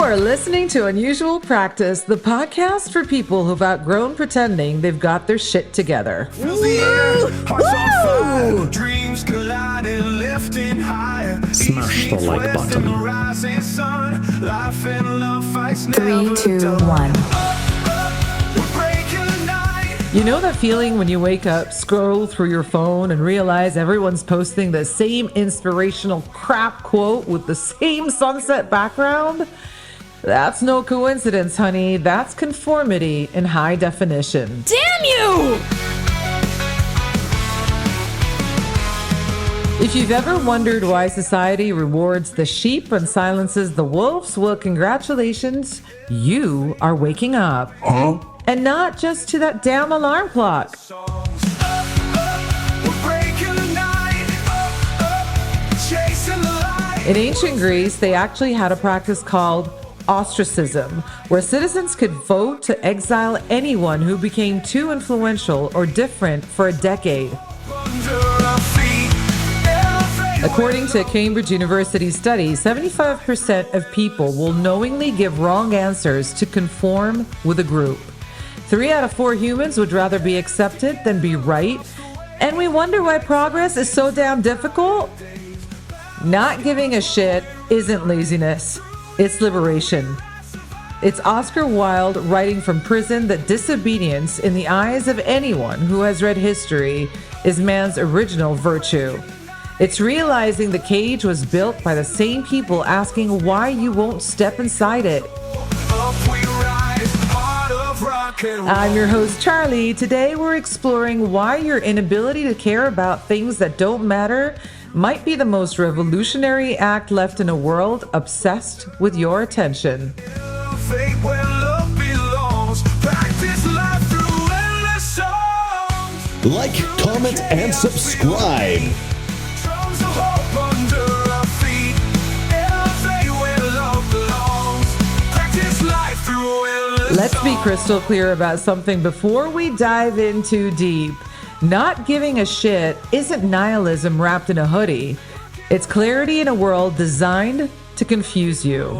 are listening to Unusual Practice, the podcast for people who've outgrown pretending they've got their shit together. Smash the like button. 3, 2, 1. You know that feeling when you wake up, scroll through your phone, and realize everyone's posting the same inspirational crap quote with the same sunset background? That's no coincidence, honey. That's conformity in high definition. Damn you! If you've ever wondered why society rewards the sheep and silences the wolves, well, congratulations, you are waking up. Huh? And not just to that damn alarm clock. In ancient Greece, they actually had a practice called ostracism, where citizens could vote to exile anyone who became too influential or different for a decade. According to a Cambridge University study, 75% of people will knowingly give wrong answers to conform with a group. 3 out of 4 humans would rather be accepted than be right. And we wonder why progress is so damn difficult? Not giving a shit isn't laziness. It's liberation. It's Oscar Wilde writing from prison that disobedience, in the eyes of anyone who has read history, is man's original virtue. It's realizing the cage was built by the same people asking why you won't step inside it. I'm your host, Charlie. Today we're exploring why your inability to care about things that don't matter might be the most revolutionary act left in a world obsessed with your attention. Like, comment, and subscribe. Let's be crystal clear about something before we dive in too deep. Not giving a shit isn't nihilism wrapped in a hoodie. It's clarity in a world designed to confuse you.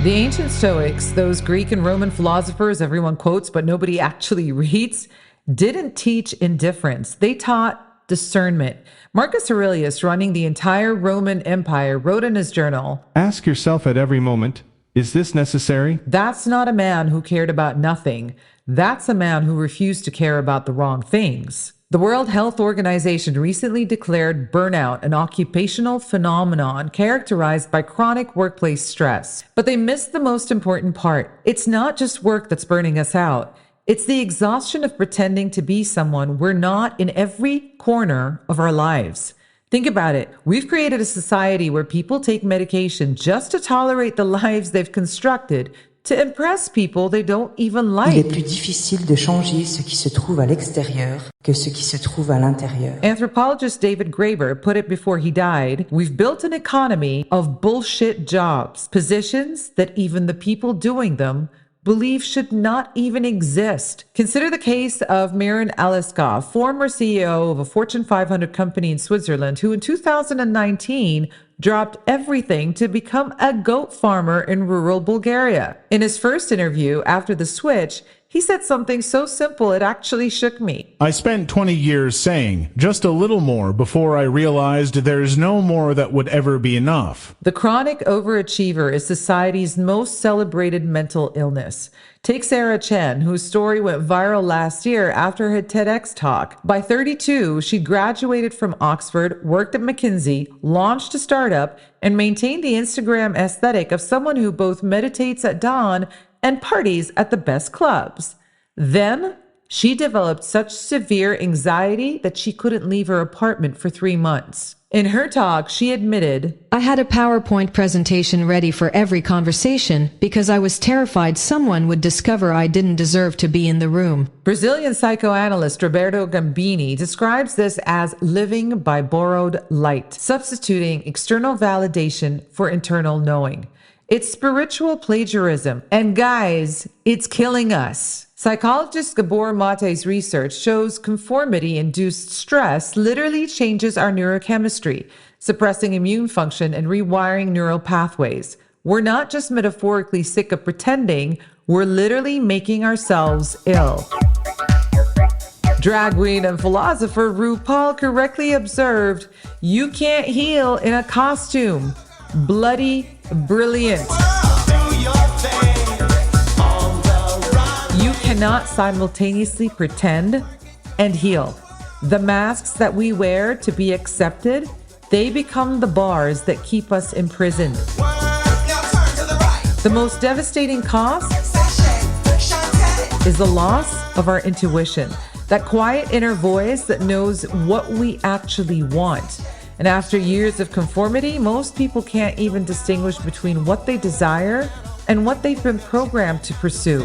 The ancient Stoics, those Greek and Roman philosophers everyone quotes but nobody actually reads, didn't teach indifference. They taught discernment. Marcus Aurelius, running the entire Roman Empire, wrote in his journal, "Ask yourself at every moment, is this necessary?" That's not a man who cared about nothing. That's a man who refused to care about the wrong things. The World Health Organization recently declared burnout an occupational phenomenon characterized by chronic workplace stress. But they missed the most important part. It's not just work that's burning us out. It's the exhaustion of pretending to be someone we're not in every corner of our lives. Think about it. We've created a society where people take medication just to tolerate the lives they've constructed to impress people they don't even like. Il est plus difficile de changer ce qui se trouve à l'extérieur que ce qui se trouve à l'intérieur. Anthropologist David Graeber put it before he died, we've built an economy of bullshit jobs, positions that even the people doing them believe should not even exist. Consider the case of Miran Aliskov, former CEO of a Fortune 500 company in Switzerland, who in 2019 dropped everything to become a goat farmer in rural Bulgaria. In his first interview after the switch, he said something so simple it actually shook me. I spent 20 years saying, just a little more, before I realized there's no more that would ever be enough. The chronic overachiever is society's most celebrated mental illness. Take Sarah Chen, whose story went viral last year after her TEDx talk. By 32, she graduated from Oxford, worked at McKinsey, launched a startup, and maintained the Instagram aesthetic of someone who both meditates at dawn and parties at the best clubs. Then, she developed such severe anxiety that she couldn't leave her apartment for 3 months. In her talk, she admitted, I had a PowerPoint presentation ready for every conversation because I was terrified someone would discover I didn't deserve to be in the room. Brazilian psychoanalyst Roberto Gambini describes this as living by borrowed light, substituting external validation for internal knowing. It's spiritual plagiarism. And guys, it's killing us. Psychologist Gabor Mate's research shows conformity-induced stress literally changes our neurochemistry, suppressing immune function and rewiring neural pathways. We're not just metaphorically sick of pretending, we're literally making ourselves ill. Drag queen and philosopher RuPaul correctly observed, "You can't heal in a costume." Bloody brilliant. You cannot simultaneously pretend and heal. The masks that we wear to be accepted, they become the bars that keep us imprisoned. The most devastating cost is the loss of our intuition, that quiet inner voice that knows what we actually want. And after years of conformity, most people can't even distinguish between what they desire and what they've been programmed to pursue.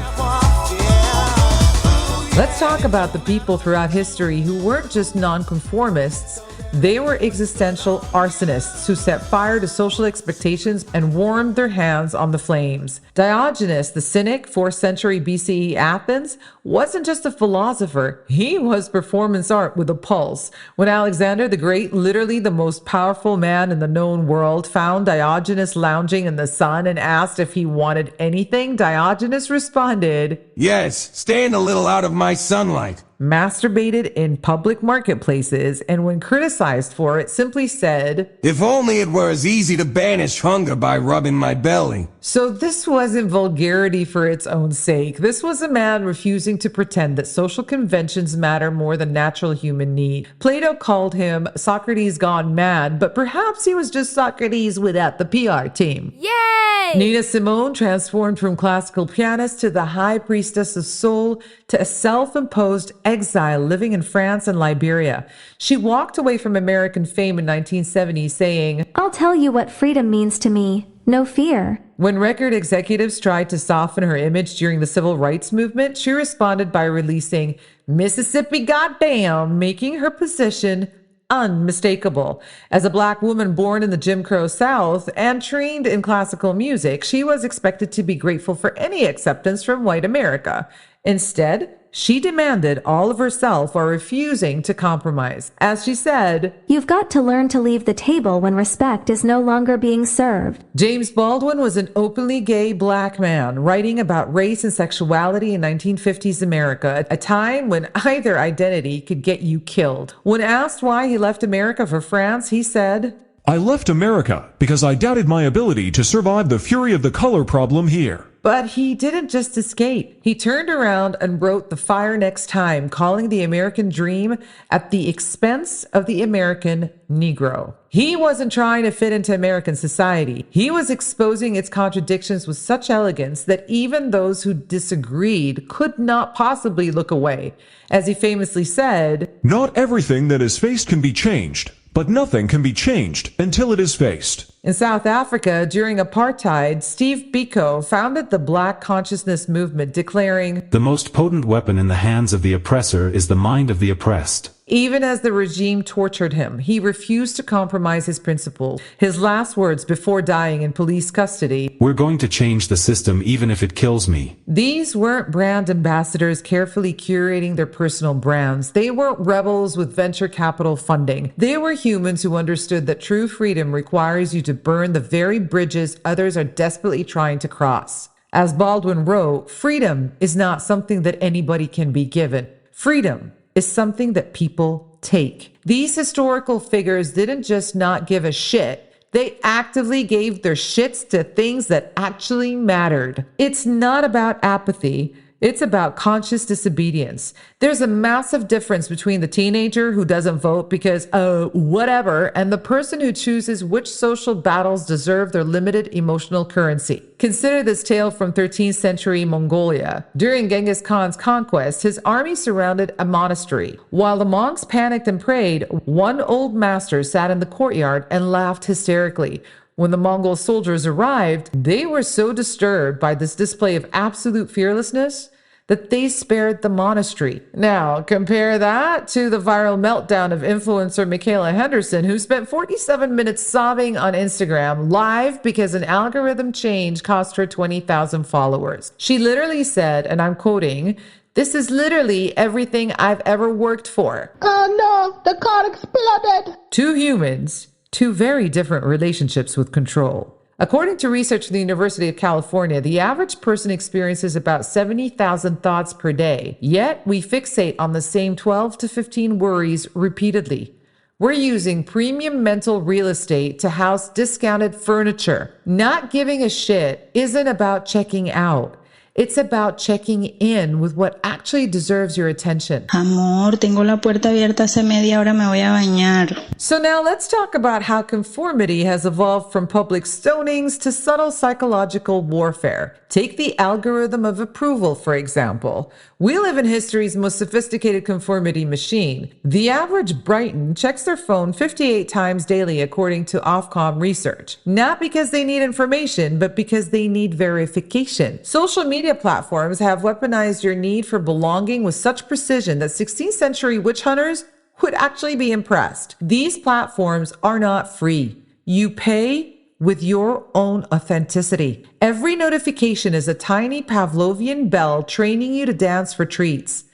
Let's talk about the people throughout history who weren't just nonconformists. They were existential arsonists who set fire to social expectations and warmed their hands on the flames. Diogenes, the cynic, 4th century BCE Athens, wasn't just a philosopher. He was performance art with a pulse. When Alexander the Great, literally the most powerful man in the known world, found Diogenes lounging in the sun and asked if he wanted anything, Diogenes responded, "Yes, stand a little out of my sunlight." Masturbated in public marketplaces, and when criticized for it, simply said, "If only it were as easy to banish hunger by rubbing my belly." So this wasn't vulgarity for its own sake. This was a man refusing to pretend that social conventions matter more than natural human need. Plato called him Socrates gone mad, but perhaps he was just Socrates without the PR team. Yay! Nina Simone transformed from classical pianist to the high priestess of soul to a self-imposed exile living in France and Liberia. She walked away from American fame in 1970 saying, "I'll tell you what freedom means to me. No fear." When record executives tried to soften her image during the civil rights movement, she responded by releasing Mississippi Goddamn, making her position unmistakable. As a Black woman born in the Jim Crow South and trained in classical music, she was expected to be grateful for any acceptance from white America. Instead, she demanded all of herself while refusing to compromise. As she said, "You've got to learn to leave the table when respect is no longer being served." James Baldwin was an openly gay Black man writing about race and sexuality in 1950s America, a time when either identity could get you killed. When asked why he left America for France, he said, "I left America because I doubted my ability to survive the fury of the color problem here." But he didn't just escape. He turned around and wrote The Fire Next Time, calling the American dream at the expense of the American Negro. He wasn't trying to fit into American society. He was exposing its contradictions with such elegance that even those who disagreed could not possibly look away. As he famously said, "Not everything that is faced can be changed, but nothing can be changed until it is faced." In South Africa, during apartheid, Steve Biko founded the Black Consciousness Movement, declaring, "The most potent weapon in the hands of the oppressor is the mind of the oppressed." Even as the regime tortured him, he refused to compromise his principles. His last words before dying in police custody, "We're going to change the system even if it kills me." These weren't brand ambassadors carefully curating their personal brands. They weren't rebels with venture capital funding. They were humans who understood that true freedom requires you to burn the very bridges others are desperately trying to cross. As Baldwin wrote, freedom is not something that anybody can be given. Freedom is something that people take. These historical figures didn't just not give a shit. They actively gave their shits to things that actually mattered. It's not about apathy. It's about conscious disobedience. There's a massive difference between the teenager who doesn't vote because, whatever, and the person who chooses which social battles deserve their limited emotional currency. Consider this tale from 13th century Mongolia. During Genghis Khan's conquest, his army surrounded a monastery. While the monks panicked and prayed, one old master sat in the courtyard and laughed hysterically. When the Mongol soldiers arrived, they were so disturbed by this display of absolute fearlessness that they spared the monastery. Now, compare that to the viral meltdown of influencer Michaela Henderson, who spent 47 minutes sobbing on Instagram live because an algorithm change cost her 20,000 followers. She literally said, and I'm quoting, This is literally everything I've ever worked for. Oh no, the car exploded. Two humans, two very different relationships with control. According to research from the University of California, the average person experiences about 70,000 thoughts per day. Yet we fixate on the same 12 to 15 worries repeatedly. We're using premium mental real estate to house discounted furniture. Not giving a shit isn't about checking out. It's about checking in with what actually deserves your attention. Amor, tengo la puerta abierta hace media hora, me voy a bañar. So now let's talk about how conformity has evolved from public stonings to subtle psychological warfare. Take the algorithm of approval, for example. We live in history's most sophisticated conformity machine. The average Briton checks their phone 58 times daily, according to Ofcom research. Not because they need information, but because they need verification. Social media platforms have weaponized your need for belonging with such precision that 16th century witch hunters would actually be impressed. These platforms are not free. You pay with your own authenticity. Every notification is a tiny Pavlovian bell training you to dance for treats.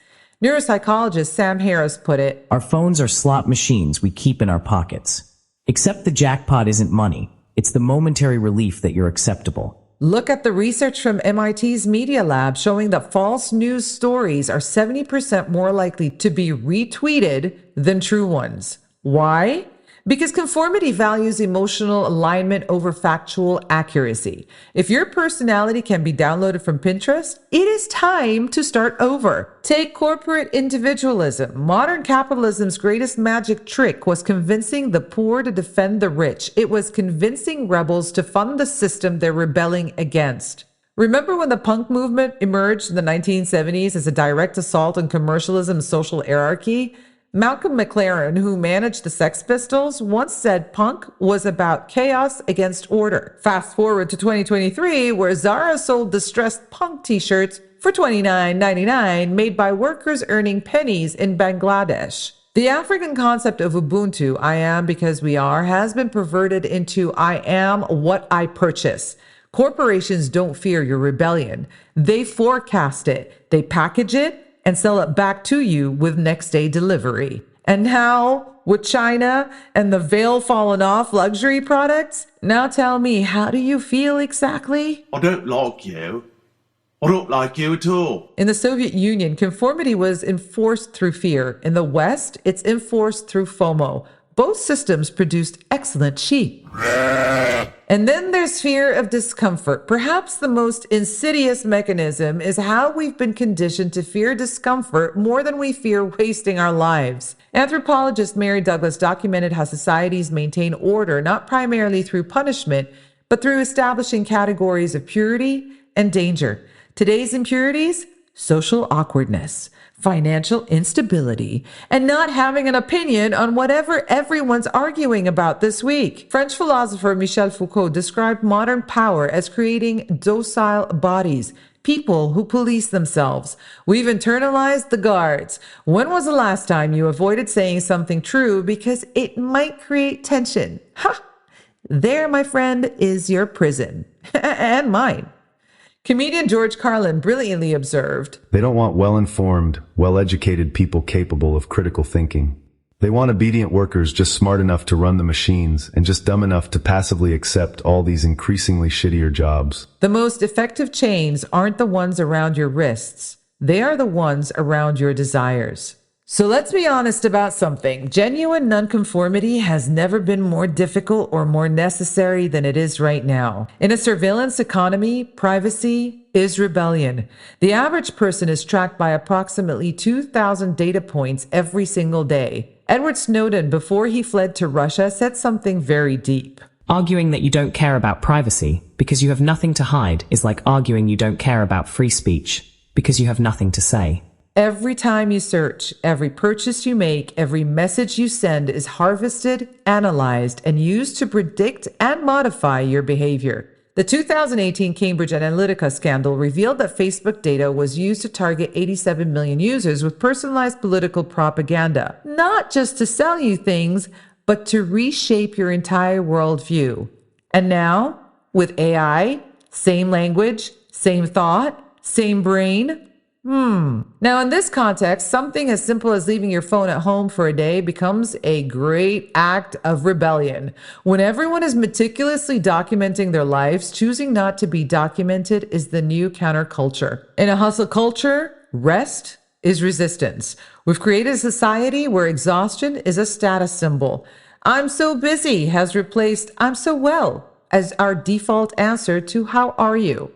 Neuropsychologist Sam Harris put it, "Our phones are slot machines we keep in our pockets. Except the jackpot isn't money. It's the momentary relief that you're acceptable." Look at the research from MIT's Media Lab showing that false news stories are 70% more likely to be retweeted than true ones. Why? Because conformity values emotional alignment over factual accuracy. If your personality can be downloaded from Pinterest, it is time to start over. Take corporate individualism. Modern capitalism's greatest magic trick was convincing the poor to defend the rich. It was convincing rebels to fund the system they're rebelling against. Remember when the punk movement emerged in the 1970s as a direct assault on commercialism's social hierarchy? Malcolm McLaren, who managed the Sex Pistols, once said punk was about chaos against order. Fast forward to 2023, where Zara sold distressed punk t-shirts for $29.99 made by workers earning pennies in Bangladesh. The African concept of Ubuntu, I am because we are, has been perverted into I am what I purchase. Corporations don't fear your rebellion. They forecast it, they package it, and sell it back to you with next day delivery. And now, with China and the veil fallen off luxury products, now tell me, how do you feel exactly? I don't like you. I don't like you at all. In the Soviet Union, conformity was enforced through fear. In the West, it's enforced through FOMO. Both systems produced excellent sheep. And then there's fear of discomfort. Perhaps the most insidious mechanism is how we've been conditioned to fear discomfort more than we fear wasting our lives. Anthropologist Mary Douglas documented how societies maintain order not primarily through punishment, but through establishing categories of purity and danger. Today's impurities: social awkwardness, financial instability, and not having an opinion on whatever everyone's arguing about this week. French philosopher Michel Foucault described modern power as creating docile bodies, people who police themselves. We've internalized the guards. When was the last time you avoided saying something true because it might create tension? Ha! There, my friend, is your prison. And mine. Comedian George Carlin brilliantly observed, "They don't want well-informed, well-educated people capable of critical thinking. They want obedient workers just smart enough to run the machines and just dumb enough to passively accept all these increasingly shittier jobs." The most effective chains aren't the ones around your wrists. They are the ones around your desires. So let's be honest about something. Genuine nonconformity has never been more difficult or more necessary than it is right now. In a surveillance economy, privacy is rebellion. The average person is tracked by approximately 2,000 data points every single day. Edward Snowden, before he fled to Russia, said something very deep. "Arguing that you don't care about privacy because you have nothing to hide is like arguing you don't care about free speech because you have nothing to say." Every time you search, every purchase you make, every message you send is harvested, analyzed, and used to predict and modify your behavior. The 2018 Cambridge Analytica scandal revealed that Facebook data was used to target 87 million users with personalized political propaganda, not just to sell you things, but to reshape your entire worldview. And now, with AI, same language, same thought, same brain, Now, in this context, something as simple as leaving your phone at home for a day becomes a great act of rebellion. When everyone is meticulously documenting their lives, choosing not to be documented is the new counterculture. In a hustle culture, rest is resistance. We've created a society where exhaustion is a status symbol. I'm so busy has replaced I'm so well as our default answer to how are you?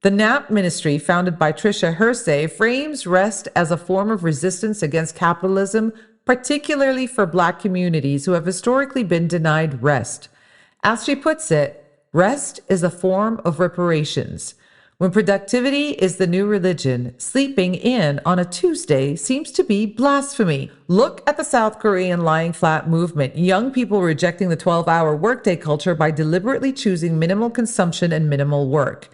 The NAP ministry, founded by Tricia Hersey, frames rest as a form of resistance against capitalism, particularly for Black communities who have historically been denied rest. As she puts it, rest is a form of reparations. When productivity is the new religion, sleeping in on a Tuesday seems to be blasphemy. Look at the South Korean lying flat movement, young people rejecting the 12-hour workday culture by deliberately choosing minimal consumption and minimal work.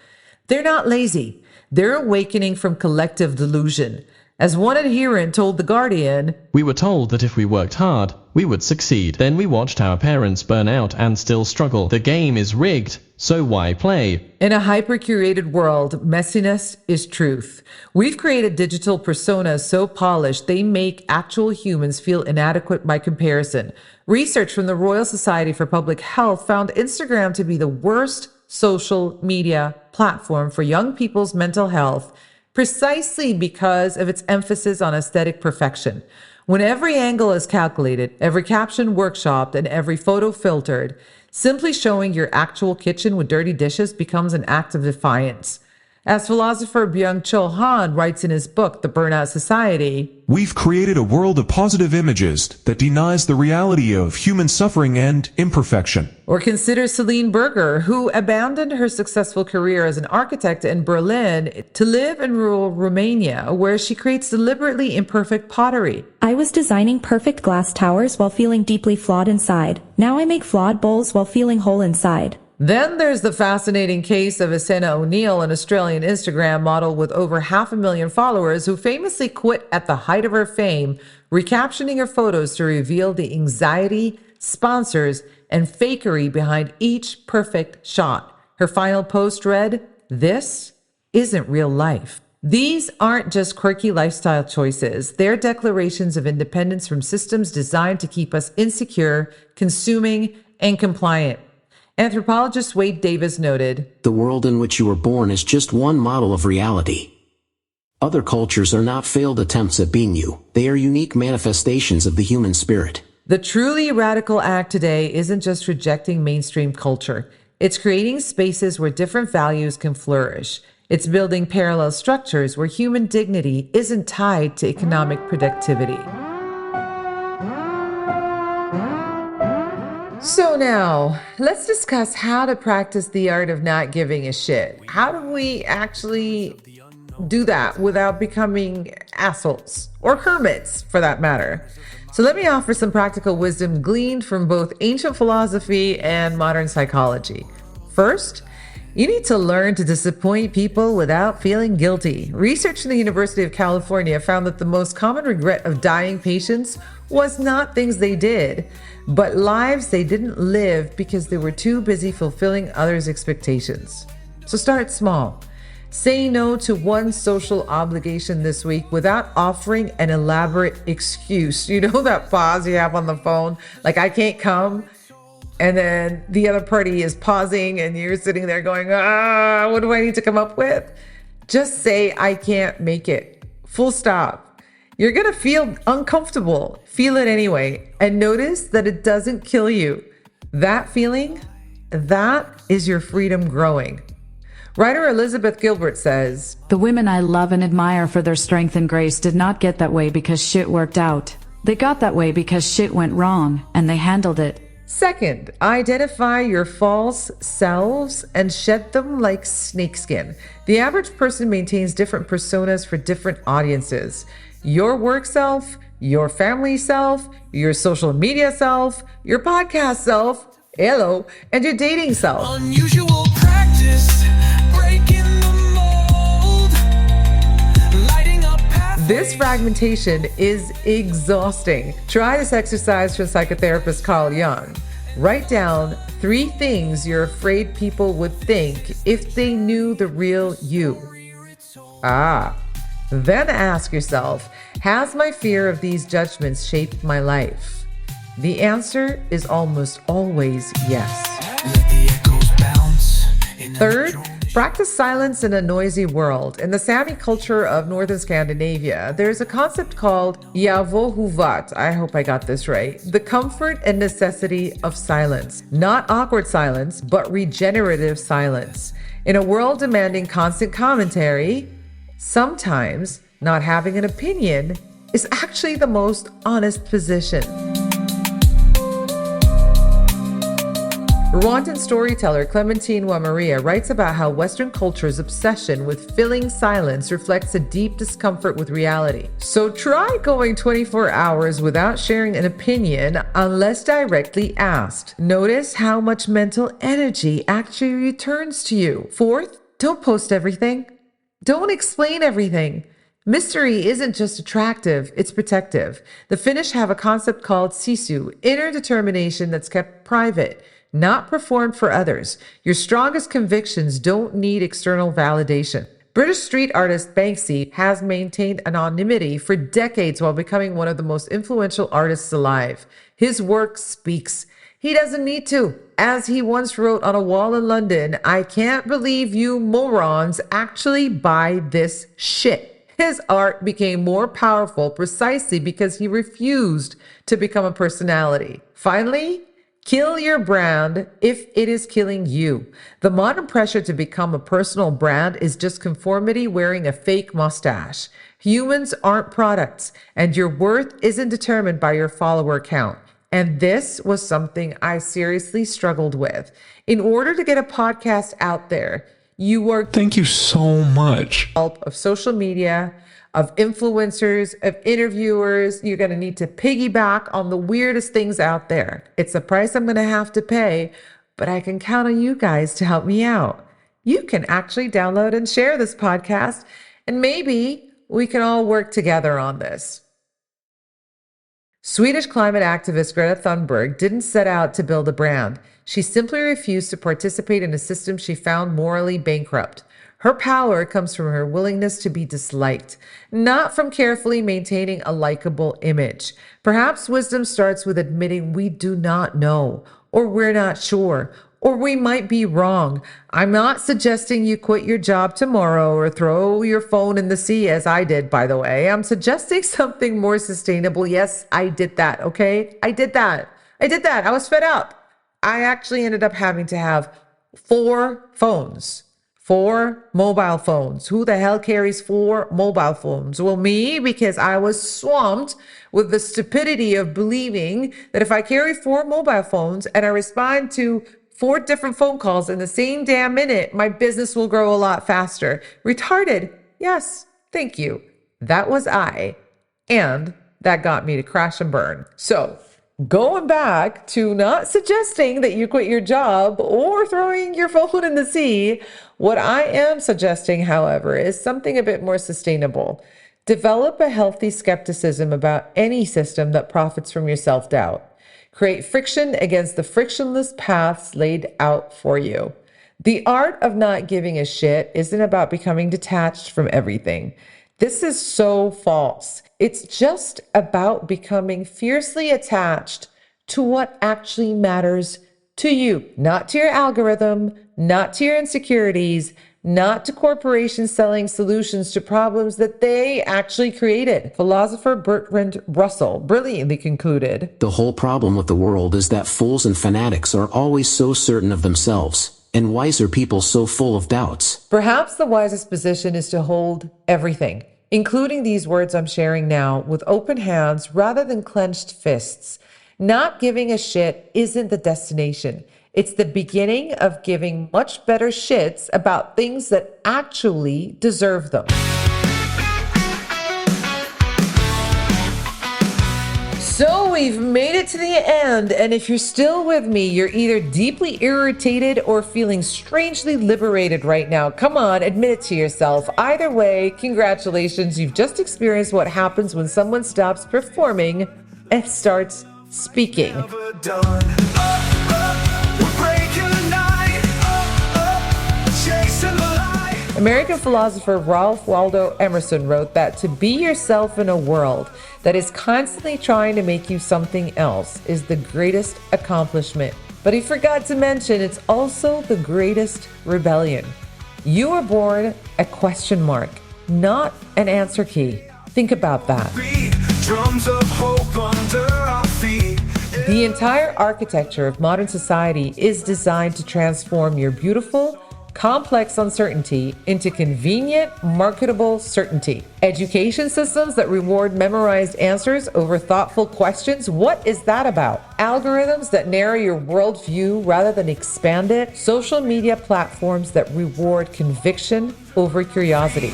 They're not lazy. They're awakening from collective delusion. As one adherent told The Guardian, "We were told that if we worked hard, we would succeed. Then we watched our parents burn out and still struggle. The game is rigged, so why play?" In a hyper-curated world, messiness is truth. We've created digital personas so polished they make actual humans feel inadequate by comparison. Research from the Royal Society for Public Health found Instagram to be the worst social media platform for young people's mental health, precisely because of its emphasis on aesthetic perfection. When every angle is calculated, every caption workshopped, and every photo filtered, simply showing your actual kitchen with dirty dishes becomes an act of defiance. As philosopher Byung-Chul Han writes in his book, The Burnout Society, "We've created a world of positive images that denies the reality of human suffering and imperfection." Or consider Celine Berger, who abandoned her successful career as an architect in Berlin to live in rural Romania, where she creates deliberately imperfect pottery. "I was designing perfect glass towers while feeling deeply flawed inside. Now I make flawed bowls while feeling whole inside." Then there's the fascinating case of Asena O'Neill, an Australian Instagram model with over 500,000 followers who famously quit at the height of her fame, recaptioning her photos to reveal the anxiety, sponsors, and fakery behind each perfect shot. Her final post read, "This isn't real life." These aren't just quirky lifestyle choices. They're declarations of independence from systems designed to keep us insecure, consuming, and compliant. Anthropologist Wade Davis noted, "The world in which you were born is just one model of reality. Other cultures are not failed attempts at being you. They are unique manifestations of the human spirit." The truly radical act today isn't just rejecting mainstream culture. It's creating spaces where different values can flourish. It's building parallel structures where human dignity isn't tied to economic productivity. So now, let's discuss how to practice the art of not giving a shit. How do we actually do that without becoming assholes or hermits, for that matter? So let me offer some practical wisdom gleaned from both ancient philosophy and modern psychology. First, you need to learn to disappoint people without feeling guilty. Research from the University of California found that the most common regret of dying patients was not things they did, but lives they didn't live because they were too busy fulfilling others' expectations. So start small. Say no to one social obligation this week without offering an elaborate excuse. You know that pause you have on the phone? Like, I can't come. And then the other party is pausing and you're sitting there going, what do I need to come up with? Just say, I can't make it. Full stop. You're going to feel uncomfortable. Feel it anyway. And notice that it doesn't kill you. That feeling, that is your freedom growing. Writer Elizabeth Gilbert says, "The women I love and admire for their strength and grace did not get that way because shit worked out. They got that way because shit went wrong, and they handled it." Second, identify your false selves and shed them like snakeskin. The average person maintains different personas for different audiences. Your work self, your family self, your social media self, your podcast self, hello, and your dating self. Unusual practice, breaking the mold, lighting up pathways. This fragmentation is exhausting. Try this exercise from psychotherapist Carl Jung. Write down 3 things you're afraid people would think if they knew the real you. Then ask yourself, has my fear of these judgments shaped my life? The answer is almost always yes. Third, practice silence in a noisy world. In the Sami culture of northern Scandinavia, there's a concept called javohuvat. I hope I got this right. The comfort and necessity of silence. Not awkward silence, but regenerative silence. In a world demanding constant commentary, sometimes not having an opinion is actually the most honest position. Rwandan storyteller Clementine Wamaria writes about how Western culture's obsession with filling silence reflects a deep discomfort with reality. So try going 24 hours without sharing an opinion unless directly asked. Notice how much mental energy actually returns to you. Fourth, don't post everything. Don't explain everything. Mystery isn't just attractive, it's protective. The Finnish have a concept called sisu, inner determination that's kept private, not performed for others. Your strongest convictions don't need external validation. British street artist Banksy has maintained anonymity for decades while becoming one of the most influential artists alive. His work speaks. He doesn't need to. As he once wrote on a wall in London, "I can't believe you morons actually buy this shit." His art became more powerful precisely because he refused to become a personality. Finally, kill your brand if it is killing you. The modern pressure to become a personal brand is just conformity wearing a fake mustache. Humans aren't products, and your worth isn't determined by your follower count. And this was something I seriously struggled with. In order to get a podcast out there, you are... Thank you so much. ...help of social media, of influencers, of interviewers. You're going to need to piggyback on the weirdest things out there. It's a price I'm going to have to pay, but I can count on you guys to help me out. You can actually download and share this podcast, and maybe we can all work together on this. Swedish climate activist Greta Thunberg didn't set out to build a brand. She simply refused to participate in a system she found morally bankrupt. Her power comes from her willingness to be disliked, not from carefully maintaining a likable image. Perhaps wisdom starts with admitting we do not know, or we're not sure, or we might be wrong. I'm not suggesting you quit your job tomorrow or throw your phone in the sea, as I did, by the way. I'm suggesting something more sustainable. Yes, I did that, okay? I did that. I was fed up. I actually ended up having to have 4 phones. 4 mobile phones. Who the hell carries 4 mobile phones? Well, me, because I was swamped with the stupidity of believing that if I carry 4 mobile phones and I respond to 4 different phone calls in the same damn minute, my business will grow a lot faster. Retarded. Yes, thank you. That was I. And that got me to crash and burn. So, going back to not suggesting that you quit your job or throwing your phone in the sea, what I am suggesting, however, is something a bit more sustainable. Develop a healthy skepticism about any system that profits from your self-doubt. Create friction against the frictionless paths laid out for you. The art of not giving a shit isn't about becoming detached from everything. This is so false. It's just about becoming fiercely attached to what actually matters to you, not to your algorithm, not to your insecurities, not to corporations selling solutions to problems that they actually created. Philosopher Bertrand Russell brilliantly concluded, "The whole problem with the world is that fools and fanatics are always so certain of themselves, and wiser people so full of doubts." Perhaps the wisest position is to hold everything, including these words I'm sharing now, with open hands rather than clenched fists. Not giving a shit isn't the destination. It's the beginning of giving much better shits about things that actually deserve them. So we've made it to the end, and if you're still with me, you're either deeply irritated or feeling strangely liberated right now. Come on, admit it to yourself. Either way, congratulations, you've just experienced what happens when someone stops performing and starts speaking. American philosopher Ralph Waldo Emerson wrote that to be yourself in a world that is constantly trying to make you something else is the greatest accomplishment. But he forgot to mention it's also the greatest rebellion. You were born a question mark, not an answer key. Think about that. Drums of hope under our feet. The entire architecture of modern society is designed to transform your beautiful, complex uncertainty into convenient, marketable certainty. Education systems that reward memorized answers over thoughtful questions, what is that about? Algorithms that narrow your worldview rather than expand it. Social media platforms that reward conviction over curiosity.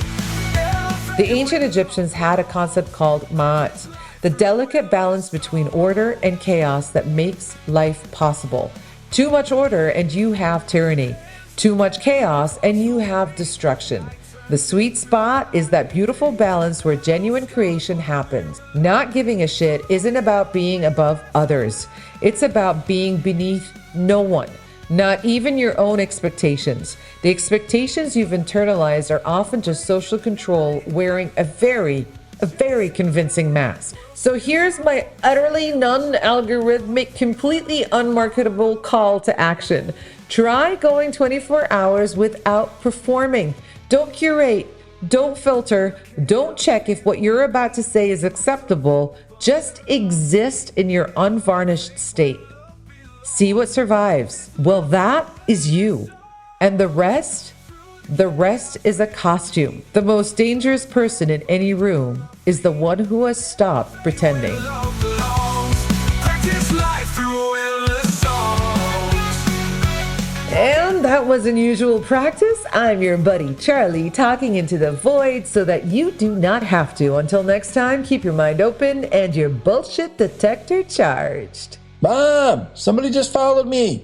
The ancient Egyptians had a concept called ma'at, the delicate balance between order and chaos that makes life possible. Too much order and you have tyranny. Too much chaos and you have destruction. The sweet spot is that beautiful balance where genuine creation happens. Not giving a shit isn't about being above others. It's about being beneath no one, not even your own expectations. The expectations you've internalized are often just social control wearing a very convincing mask. So here's my utterly non-algorithmic, completely unmarketable call to action. Try going 24 hours without performing. Don't curate, don't filter, don't check if what you're about to say is acceptable. Just exist in your unvarnished state. See what survives. Well, that is you. And the rest is a costume. The most dangerous person in any room is the one who has stopped pretending. And that was Unusual Practice. I'm your buddy Charlie, talking into the void so that you do not have to. Until next time, keep your mind open and your bullshit detector charged. Mom, somebody just followed me.